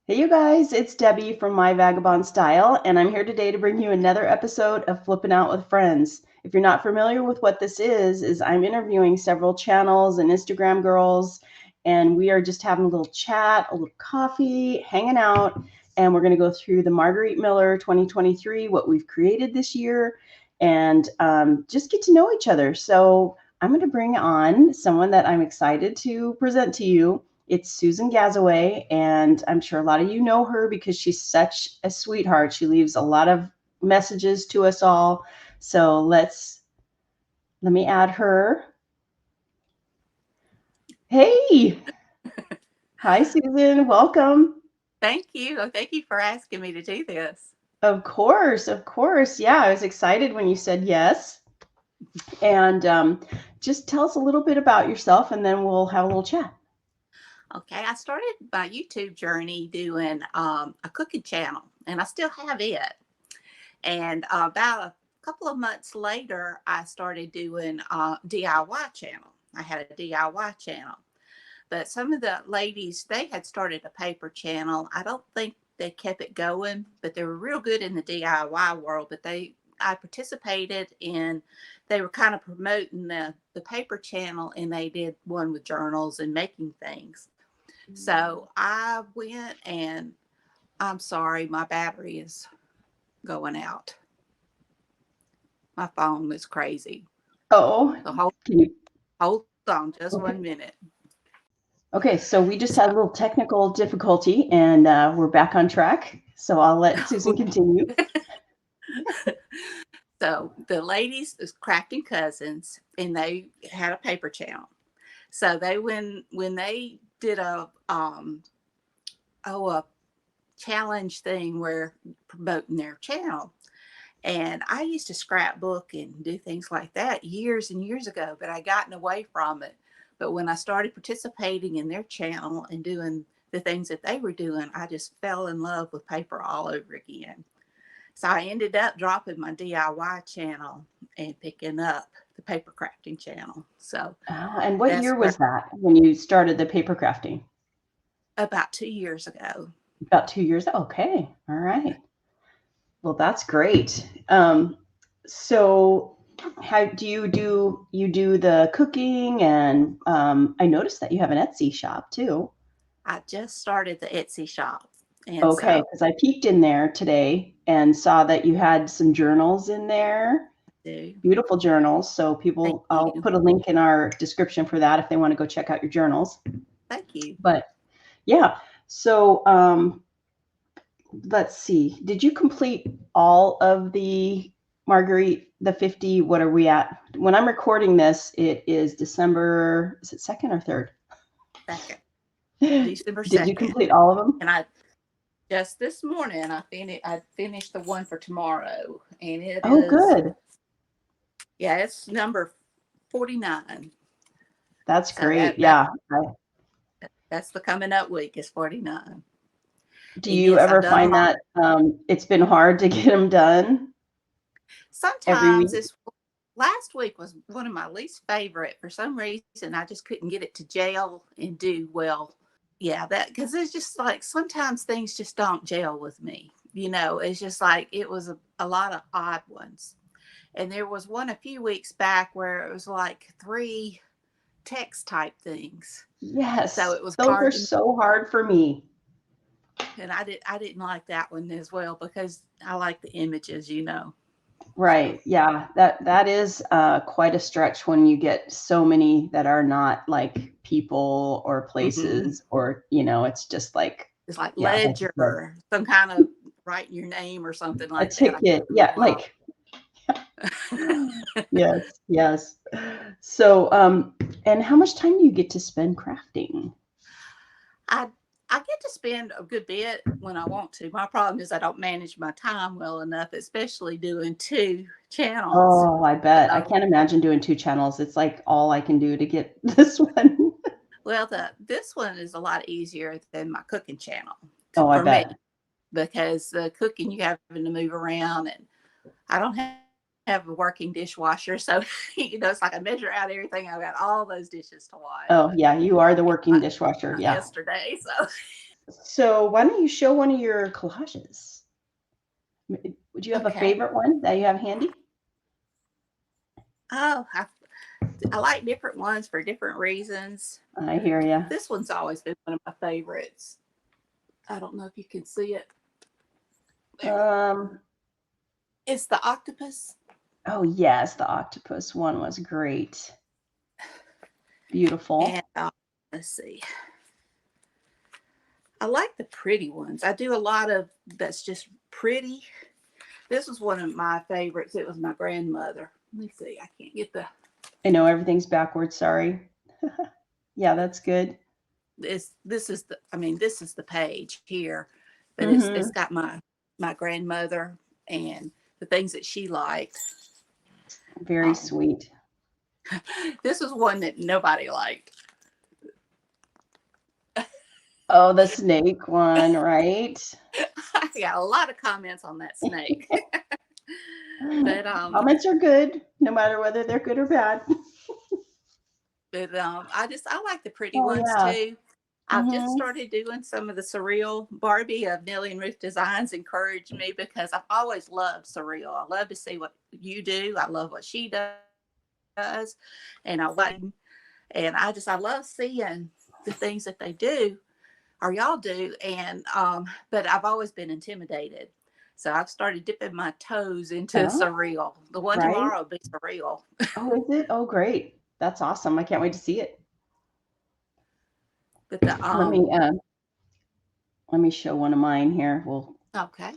Hey, you guys, it's Debbie from My Vagabond Style, and I'm here today to bring you another episode of Flippin' Out with Friends. If you're not familiar with what this is I'm interviewing several channels and Instagram girls, and we are just having a little chat, a little coffee, hanging out, and we're going to go through the Margarete Miller 2023, what we've created this year, and just get to know each other. So I'm going to bring on someone that I'm excited to present to you. It's Susan Gazaway, and I'm sure a lot of you know her because she's such a sweetheart. She leaves a lot of messages to us all. So let me add her. Hey, hi Susan, welcome. Thank you. Thank you for asking me to do this. Of course, of course. Yeah, I was excited when you said yes. And just tell us a little bit about yourself, and then we'll have a little chat. Okay, I started my YouTube journey doing a cooking channel, and I still have it. And about a couple of months later, I started doing a DIY channel. I had a DIY channel, but some of the ladies they had started a paper channel. I don't think they kept it going, but they were real good in the DIY world. But I participated in. They were kind of promoting the paper channel, and they did one with journals and making things. So I went and I'm sorry, my battery is going out. My phone is crazy. Oh, So can you? hold on just 1 Okay. minute. Okay, so we just So had a little technical difficulty, and we're back on track. So I'll let Susan continue. so the ladies is crafting cousins and they had a paper channel. So they when they did a challenge thing where promoting their channel. And I used to scrapbook and do things like that years and years ago, but I gotten away from it. But when I started participating in their channel and doing the things that they were doing, I just fell in love with paper all over again. So I ended up dropping my DIY channel and picking up the paper crafting channel. So And what that's year where was that when you started the paper crafting? about 2 years ago. About 2 years. Okay, all right. Well, that's great. So, how do you do the cooking? And I noticed that you have an Etsy shop too. I just started the Etsy shop. And Okay, so because I peeked in there today and saw that you had some journals in there, I do. beautiful journals. So Thank people, I'll you. put a link in our description for that if they want to go check out your journals. Thank you. But yeah, so let's see. Did you complete all of the Marguerite, the 50? What are we at? When I'm recording this, it is December, is it 2nd or 3rd? Second, December Did you 2nd. complete all of them? And I just this morning I finished the one for tomorrow. And it Oh, is, good. yeah, it's number 49. That's So great. that Yeah. that's the coming up week is 49. Do And you yes, I've ever done them find all. that it's been hard to get them done every Sometimes week? it's last week was one of my least favorite. For some reason I just couldn't get it to gel and do well. Yeah, that because it's just like sometimes things just don't gel with me. It's just like it was a lot of odd ones. And there was one a few weeks back where it was like three text type things. So Yes. it was Those are hard to, so hard for me. and I didn't like that one as well because I like the images. So Right. Yeah. That is quite a stretch when you get so many that are not like people or mhm. places, or it's just like, It's like yeah, like you said, ledger, some kind of writing your name or something a like that. I ticket. can't Yeah, recall. like yes, yes. So, and how much time do you get to spend crafting? I I get to spend a good bit when I want to. My problem is I don't manage my time well enough, especially doing two channels. Oh, I bet. I So, can't imagine doing 2 channels. It's like all I can do to get this one. well, the this one is a lot easier than my cooking channel Oh, I for me bet. because the cooking you having to move around, and I don't have a working dishwasher, so it's like I measure out everything. I've got all those dishes to wash, Oh, yeah, you are the and working dishwasher. not Yeah. yesterday, so So why don't you show one of your collages? Would you have a Okay. favorite one that you have handy? Oh, I like different ones for different reasons. I hear you. This one's always been one of my favorites. I don't know if you can see it. There. Um, It's the octopus. oh yes, the octopus one was great. Beautiful. And let's see. I like the pretty ones. I do a lot of that's just pretty. This was one of my favorites. It was my grandmother. Let me see. I can't get the. I know everything's backwards, sorry. Yeah, that's good. This is the. I mean, this is the page here, but it's Mm-hmm. got my grandmother and the things that she liked. Very sweet. This was one that nobody liked. Oh, the snake one, right? I got a lot of comments on that snake. But Comments are good, no matter whether they're good or bad. I like the pretty Oh ones yeah. too. I've just Mm-hmm. started doing some of the surreal. Barbie of Nellie and Ruth Designs encouraged me because I've always loved surreal. I love to see what you do. I love what she does, and I love seeing the things that they do or y'all do. And but I've always been intimidated, so I've started dipping my toes into Oh, surreal. The one right. tomorrow will be surreal. Oh, is it? Oh, great. That's awesome. I can't wait to see it. But the Let me uh, let me show one of mine here. Well, okay.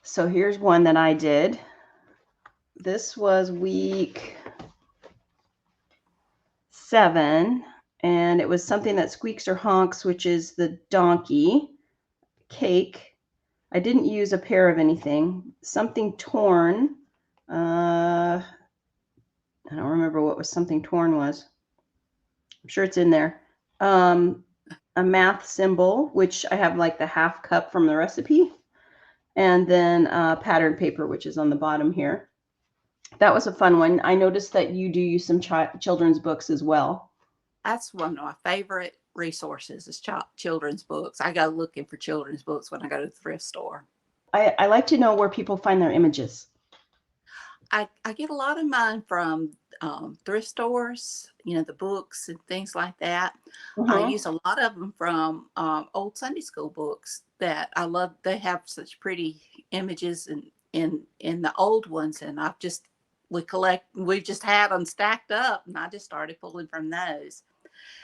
so here's one that I did. This was week 7, and it was something that squeaks or honks, which is the donkey cake. I didn't use a pair of anything. Something torn. I don't remember what was something torn was. I'm sure it's in there. A math symbol, which I have like the half cup from the recipe, and then pattern paper, which is on the bottom here. That was a fun one. I noticed that you do use some children's books as well. That's one of my favorite resources is children's books. I go looking for children's books when I go to the thrift store. I like to know where people find their images. I get a lot of mine from thrift stores, the books and things like that. I Mm-hmm. use a lot of them from old Sunday school books that I love. They have such pretty images in the old ones, and we just had them stacked up, and I just started pulling from those.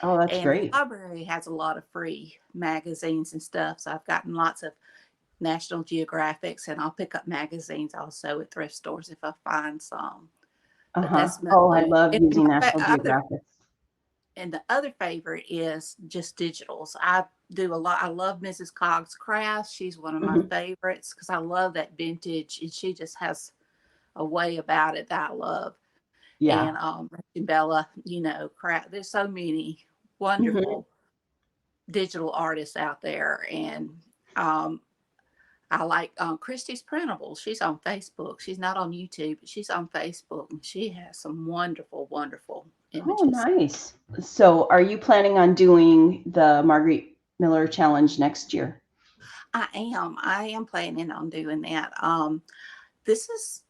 Oh, that's And the great. library has a lot of free magazines and stuff, so I've gotten lots of National Geographics, and I'll pick up magazines also at thrift stores if I find some. But Uh-huh. that's Oh, I mostly love and using my National other Geographic. and the other favorite is just digitals. I do a lot. I love Mrs. Cogg's Crafts. She's one of my Mm-hmm. favorites because I love that vintage, and she just has a way about it that I love. Yeah. And Bella, craft. There's so many Mm-hmm. wonderful digital artists out there, and um, I like Christy's Printables. She's on Facebook. She's not on YouTube, but she's on Facebook, and she has some wonderful, wonderful Oh, images. nice. So, are you planning on doing the Margarete Miller Challenge next year? I am. I am planning on doing that. This is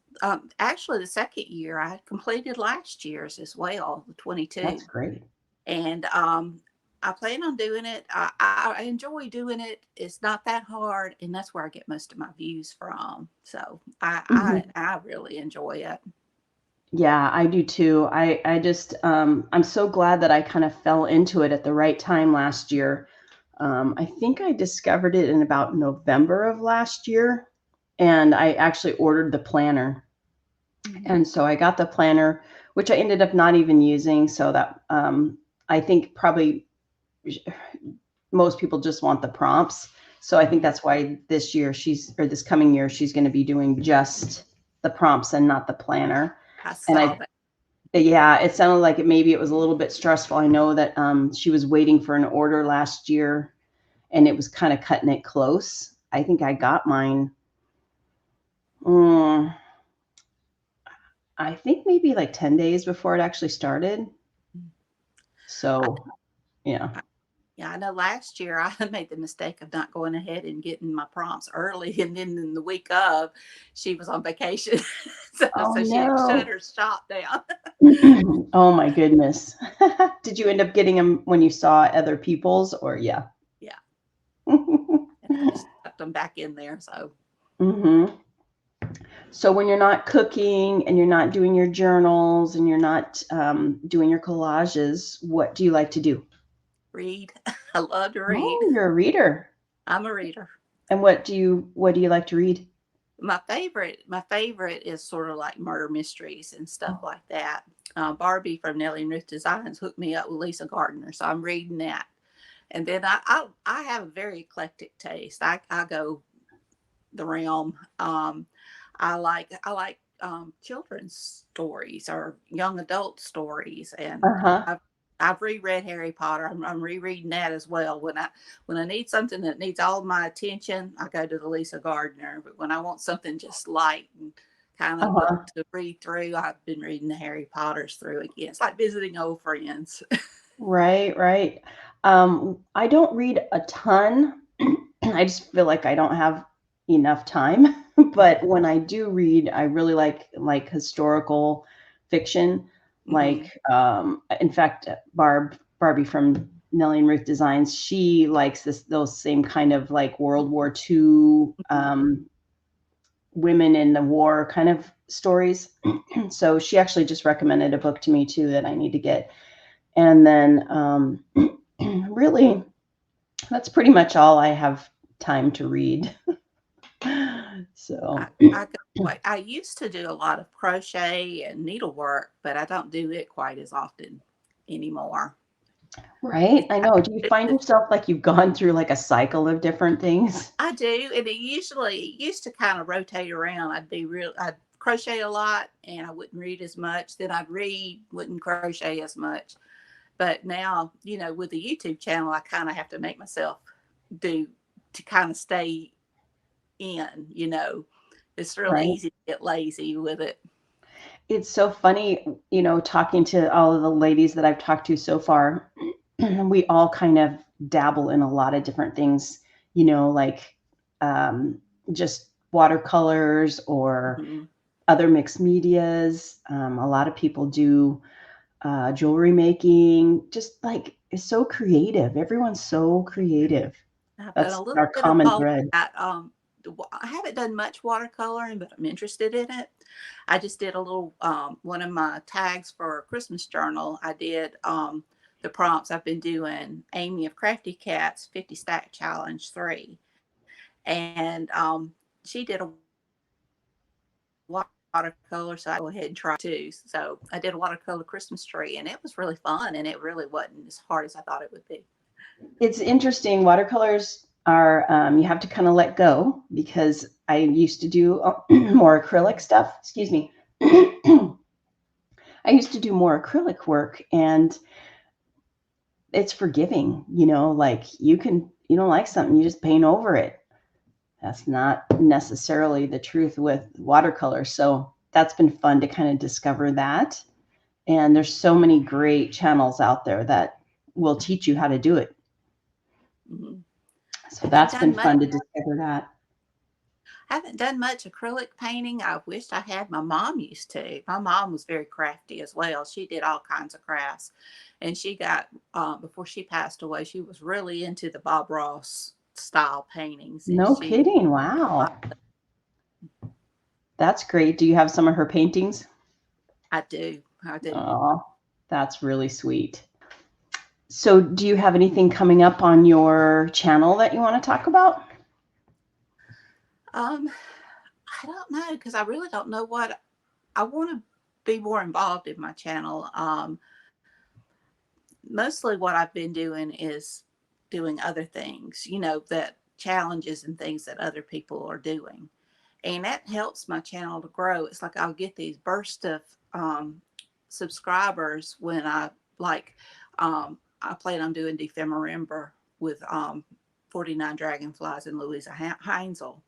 actually the second year. I completed last year's as well, the That's 22, great. and I plan on doing it. I enjoy doing it. It's not that hard, and that's where I get most of my views from. So Mm-hmm. I really enjoy it. Yeah, I do too. I just I'm so glad that I kind of fell into it at the right time last year. I think I discovered it in about November of last year, and I actually ordered the planner. Mhm. And so I got the planner, which I ended up not even using. So that I think probably most people just want the prompts. So I think Mhm. that's why this coming year she's going to be doing just the prompts and not the planner. I And saw I that. Yeah, it sounded like maybe it was a little bit stressful. I know that she was waiting for an order last year, and it was kind of cutting it close. I think I got mine. Mm, I think maybe like 10 days before it actually started. I, So, yeah. I, yeah, I know last year I made the mistake of not going ahead and getting my prompts early, and then in the week of, she was on vacation, Oh so she had shut no. her shop down. Oh my goodness. Did you end up getting them when you saw other people's or yeah? Yeah, and I just tucked them back in there. So hmm So when you're not cooking and you're not doing your journals and you're not doing your collages, what do you like to do? read. I love to read. Oh, you're a reader. I'm a reader. And what do you like to read? My favorite is sort of like murder mysteries and stuff like that. Barbie from Nellie and Ruth Designs hooked me up with Lisa Gardner, so I'm reading that. And then I have a very eclectic taste. I go the realm. I like children's stories or young adult stories, and Uh-huh. I've reread Harry Potter. I'm rereading that as well. When I need something that needs all my attention, I go to the Lisa Gardner. But when I want something just light and kind of book Uh-huh. to read through, I've been reading the Harry Potters through again. It's like visiting old friends. Right, right. I don't read a ton. I just feel like I don't have enough time. But when I do read, I really like historical fiction. Mm-hmm. In fact, Barbie from Nellie and Ruth Designs, she likes those same kind of like World War II Mm-hmm. women in the war kind of stories. So she actually just recommended a book to me too that I need to get. And then really, that's pretty much all I have time to read. I, So, I go I used to do a lot of crochet and needlework, but I don't do it quite as often anymore. right? I I, know. Do you find yourself like you've gone through like a cycle of different things? I do, and it used to kind of rotate around. I'd crochet a lot, and I wouldn't read as much. Then I'd read, wouldn't crochet as much. But now, with the YouTube channel, I kind of have to make myself do to kind of stay in. It's really Right. easy to get lazy with it. It's so funny, talking to all of the ladies that I've talked to so far. We all kind of dabble in a lot of different things, like um, just watercolors or Mhm. other mixed medias. A lot of people do jewelry making, just like it's so creative. Everyone's so creative. I've done a That's little our bit of common all thread. that. I haven't done much watercoloring, but I'm interested in it. I just did a little one of my tags for a Christmas journal. I did the prompts. I've been doing Amy of Crafty Cats 50 Stack Challenge 3, and she did a watercolor, so I go ahead and try too. So I did a watercolor Christmas tree, and it was really fun, and it really wasn't as hard as I thought it would be. It's interesting. Watercolors are, you have to kind of let go because I used to do more acrylic stuff. Excuse me. I used to do more acrylic work and it's forgiving, like you don't like something, you just paint over it. That's not necessarily the truth with watercolor. So that's been fun to kind of discover that. And there's so many great channels out there that will teach you how to do it. Mhm. So Haven't that's been done much fun to discover that. haven't done much acrylic painting. I wished I had. My mom used to. My mom was very crafty as well. She did all kinds of crafts, and she got before she passed away. She was really into the Bob Ross style paintings, and No she. kidding. Wow. That's great. Do you have some of her paintings? I do. I do. Oh, that's really sweet. So, do you have anything coming up on your channel that you want to talk about? Um, I don't know because I really don't know what I want to be more involved in my channel. Mostly what I've been doing is doing other things, that challenges and things that other people are doing. And that helps my channel to grow. It's like I'll get these bursts of subscribers when I plan on doing Defember with 49 Dragonflies and Louisa Heinzel.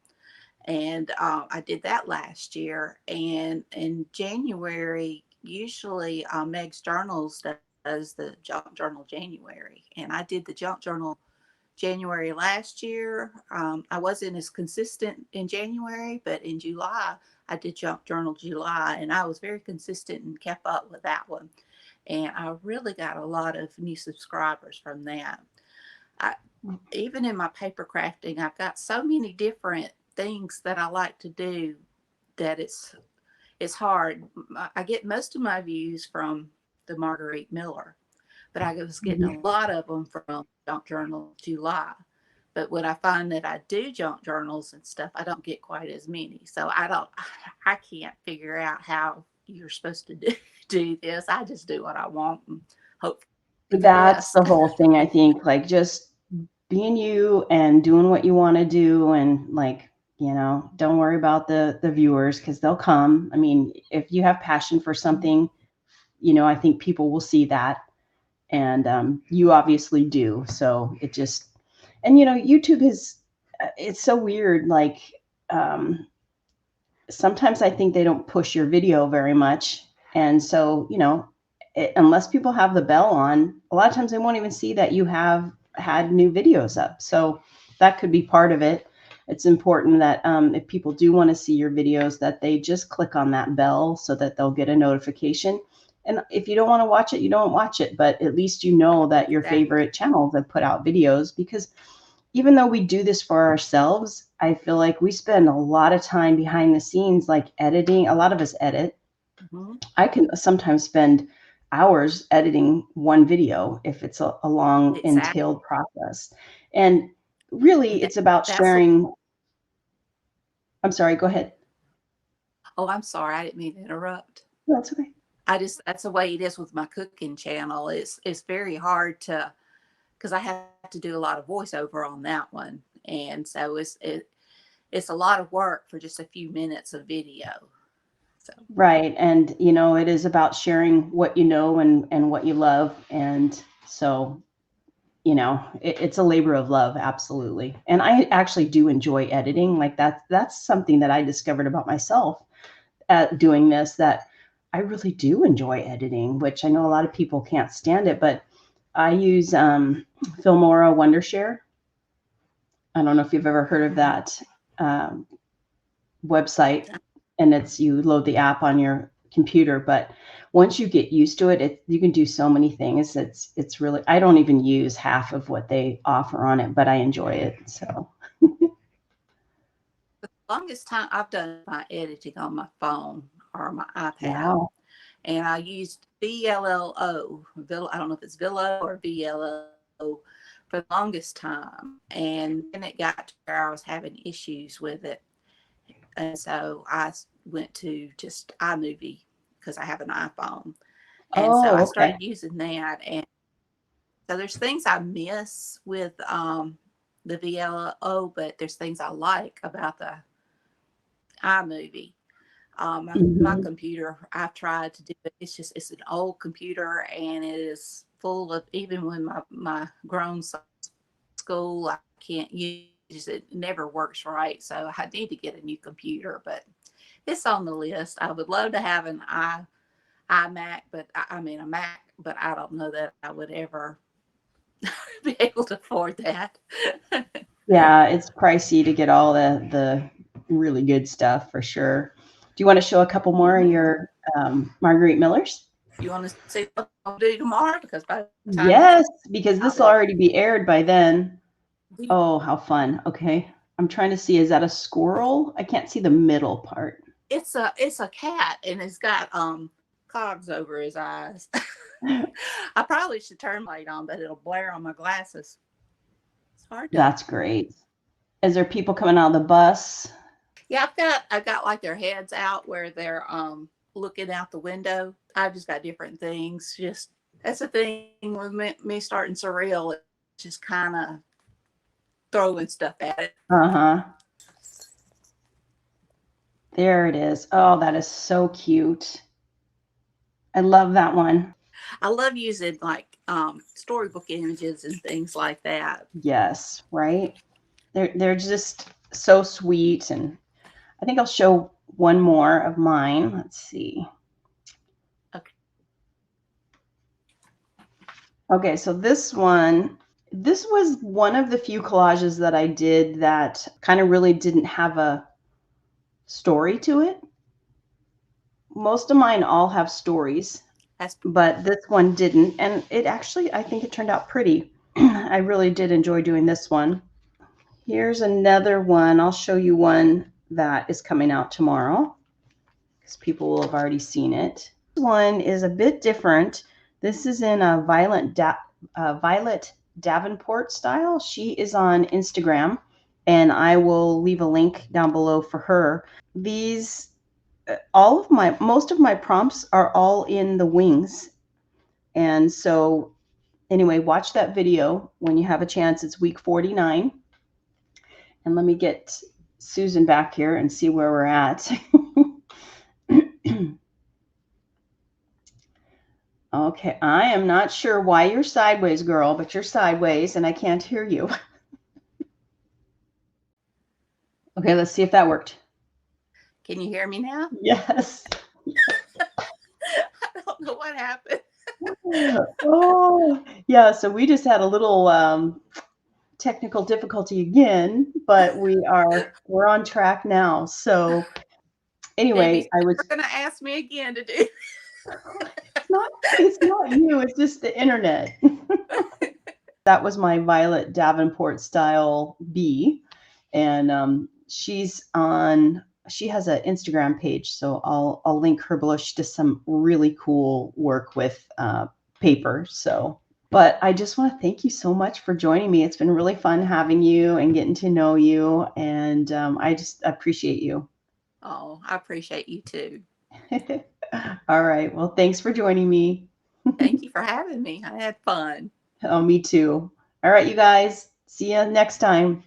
And I did that last year. And in January, usually Meg's Journals does the Junk Journal January. And I did the Junk Journal January last year. I wasn't as consistent in January, but in July, I did Junk Journal July, and I was very consistent and kept up with that one. And I really got a lot of new subscribers from that. I, Even in my paper crafting, I've got so many different things that I like to do that it's hard. I get most of my views from the Margarete Miller, but I was getting a lot of them from Junk Journal July. But when I find that I do junk journals and stuff, I don't get quite as many. So I can't figure out how you're supposed to do this. I just do what I want and hope for the That's best. the whole thing, I think, like just being you and doing what you want to do, and like, don't worry about the viewers, because they'll come. I mean, if you have passion for something, I think people will see that, and you obviously do. So it just, and YouTube is, it's so weird. Like, um, sometimes I think they don't push your video very much. And so, unless people have the bell on, a lot of times they won't even see that you have had new videos up. So that could be part of it. It's important that if people do want to see your videos, that they just click on that bell so that they'll get a notification. And if you don't want to watch it, you don't watch it, but at least you know that your Exactly. favorite channels have put out videos, because even though we do this for ourselves, I feel like we spend a lot of time behind the scenes, like editing. A lot of us edit. Mm-hmm. I can sometimes spend hours editing one video if it's a long, Exactly. entailed process. And really, And it's about that's the, sharing. I'm sorry, go ahead. oh, I'm sorry. I didn't mean to interrupt. No, that's okay. That's the way it is with my cooking channel. It's very hard to, because I have to do a lot of voiceover on that one, and so it's a lot of work for just a few minutes of video. So Right. And, it is about sharing what you know and what you love. And so, it's a labor of love. Absolutely. And I actually do enjoy editing. Like that's something that I discovered about myself at doing this, that I really do enjoy editing, which I know a lot of people can't stand it, but I use Filmora Wondershare. I don't know if you've ever heard of that um, website, and it's, you load the app on your computer, but once you get used to it, you can do so many things. It's really, I don't even use half of what they offer on it, but I enjoy it. So the longest time I've done my editing on my phone or my iPad, wow. and I used VLLO. I don't know if it's Villo or VLLO for the longest time, and then it got to where I was having issues with it, and so I went to just iMovie because I have an iPhone, and so Oh, I okay. started using that. And so there's things I miss with the VLO, but there's things I like about the iMovie. My Hmm. computer, I've tried to do it. It's an old computer, and it is full of, even when my grown son school, I can't use it. It never works right. So I need to get a new computer, but it's on the list. I would love to have an iMac, but I mean a Mac, but I don't know that I would ever be able to afford that. Yeah, it's pricey to get all the really good stuff for sure. Do you want to show a couple more of Mm-hmm. your Marguerite Millers? You want to see what I'll do tomorrow? Because by the time this Yes, because out, this will already be aired by then. be Oh, how fun. Okay. I'm trying to see, is that a squirrel? I can't see the middle part. it's a cat, and it's got cogs over his eyes. I probably should turn light on, but it'll blare on my glasses. It's hard to. That's great. Is there people coming out of the bus? Yeah, I've got like their heads out where they're looking out the window. I've just got different things. Just that's the thing with me starting surreal. It's just kind of throwing stuff at it. Uh-huh. There it is. Oh, that is so cute. I love that one. I love using like storybook images and things like that. Yes, right? They're just so sweet, and I think I'll show one more of mine. Let's see. Okay. Okay, so this was one of the few collages that I did that kind of really didn't have a story to it. Most of mine all have stories, but this one didn't. And it actually, I think it turned out pretty. I really did enjoy doing this one. Here's another one. I'll show you one that is coming out tomorrow because people will have already seen it. This one is a bit different. This is in a Violet Davenport style. She is on Instagram, and I will leave a link down below for her. These, most of my prompts are all in the wings. And so anyway, watch that video when you have a chance. It's week 49. And let me get Susan back here and see where we're at. Okay, I am not sure why you're sideways, girl, but you're sideways and I can't hear you. Okay, let's see if that worked. Can you hear me now? Yes. I don't know what happened. Oh, yeah, so we just had a little technical difficulty again, but we're on track now. So anyway, Debbie's never gonna ask me again to do. It's not you, it's just the internet. That was my Violet Davenport style bee. And she has an Instagram page, so I'll link her below. She does some really cool work with paper. So, but I just want to thank you so much for joining me. It's been really fun having you and getting to know you, and I just appreciate you. Oh, I appreciate you too. All right. Well, thanks for joining me. Thank you for having me. I had fun. Oh, me too. All right, you guys. See you next time.